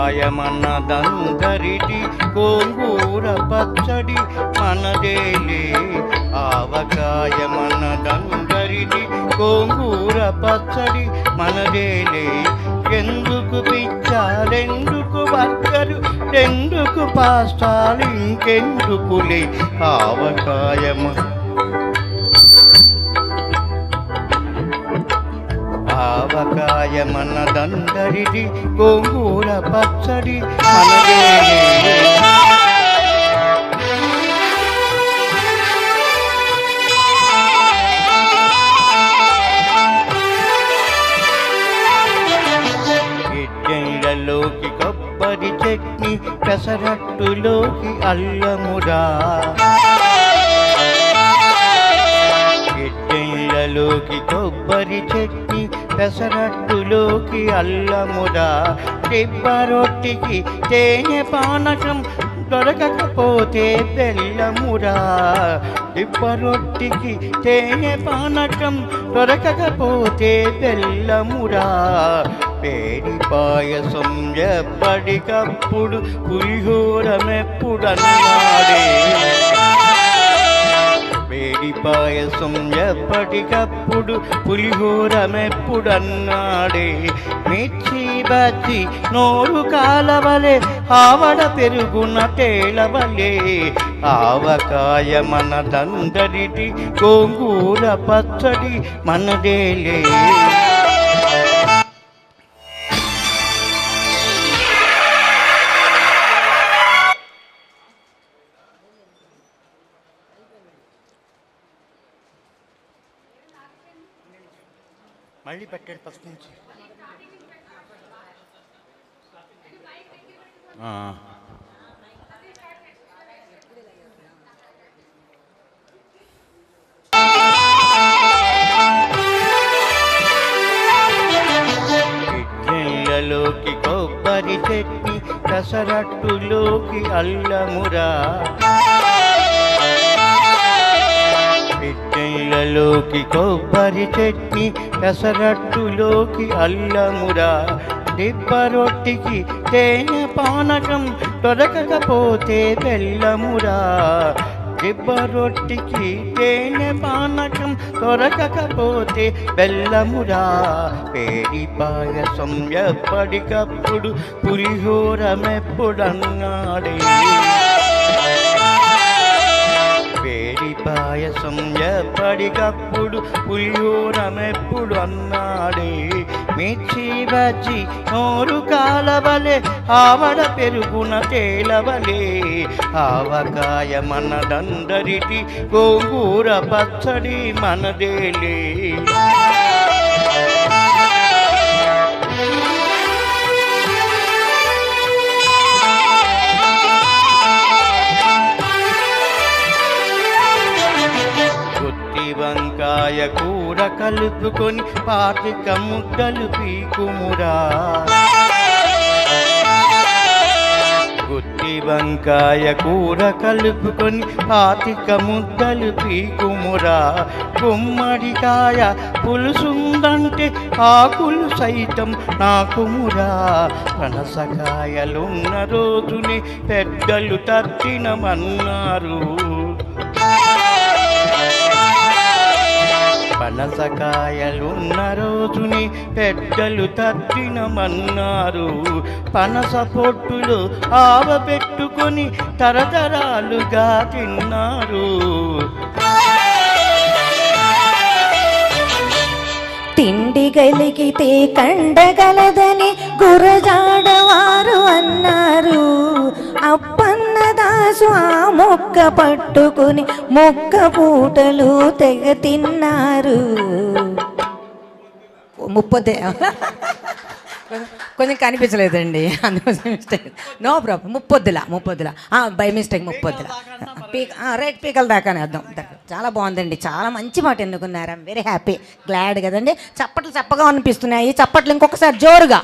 ఆవకాయమన్నదందరిది గోంగూర పచ్చడి మనదేలే. ఆవకాయమన్నదందరిది గోంగూర పచ్చడి మనదేలే. ఎందుకు పిచ్చాలెందుకు బర్గరు ఎందుకు పాస్తాలు ఇంకెందుకులే. ఆవకాయమన్నదందరిది గోంగూర పచ్చడి మనదేలే. ఇడ్లీలోకి కొబ్బరి చట్నీ పెసరట్టులోకి అల్లమురా. ఇడ్లీలోకి కొబ్బరి చట్నీ పెసరట్టులోకి అల్లమురా. దిబ్బ రొట్టికి తేనె పానకం దొరకకపోతే బెల్లమురా. దిబ్బ రొట్టికి తేనె పానకం దొరకకపోతే బెల్లమురా. పేడి పాయసం ఎప్పటికప్పుడు పులిహోరమెప్పుడన్నాడే. పేడి పాయసం ఎప్పటికప్పుడు పులిహోరమెప్పుడన్నాడే. మిర్చి బజ్జి నోరు కాలవలే ఆవడ పెరుగున తేలవలే. ఆవకాయమన్నదందరిది గోంగూర పచ్చడి మనదేలే. మళ్ళీ పెట్టండి ఫస్ట్ నుంచి. ఇడ్లీలోకి కొబ్బరి చట్నీ పెసరట్టులోకి అల్లమురా. ఇడ్లీలోకి కొబ్బరి చట్నీ పెసరట్టులోకి అల్లమురా. దిబ్బ రొట్టికి తేనె పానకం దొరకకపోతే బెల్లమురా. దిబ్బ రొట్టికి తేనె పానకం దొరకకపోతే బెల్లమురా. పేడి పాయసం ఎప్పటికప్పుడు పులిహోరమెప్పుడన్నాడే. పేడి పాయసం ఎప్పటికప్పుడు పులిహోరమెప్పుడు అన్నాడే. మిర్చి బజ్జి నోరు కాలవలే ఆవడ పెరుగున తేలవలే. ఆవకాయమన్నదందరిది గోంగూర పచ్చడి మనదేలే. వంకాయ కూర కలుపుకొని పాతిక ముద్దలు పీకుమురా. గుత్తి వంకాయ కూర కలుపుకొని పాతిక ముద్దలు పీకుమురా. గుమ్మడికాయ పులుసుందంటే ఆకులు సైతం నాకుమురా. పనసకాయలున్న రోజుని పెద్దలు తట్టినమన్నారు. పనసకాయలున్న రోజుని పెద్దలు తట్టినమన్నారు. పనస పొట్టులు ఆవబెట్టుకొని తరతరాలుగా తిన్నారు. తిండి కలిగితే కండగలదని గురజాడవారు అన్నారు. అప్పన్నదాసు ఆ మొక్క పట్టుకుని మొక్క పూటలు తెగ తిన్నారు. ముప్పదే కొంచెం కనిపించలేదండి, అందుకోసం మిస్టేక్. No problem. ముప్పొద్దుల బై మిస్టేక్ ముప్పొద్దుల రైట్ పీకల దాకానే అర్థం. చాలా బాగుందండి, చాలా మంచి మాట ఎన్నుకున్నారు. ఐమ్ వెరీ హ్యాపీ, గ్లాడ్ కదండి. చప్పట్లు చప్పగా అనిపిస్తున్నాయి. చప్పట్లు ఇంకొకసారి జోరుగా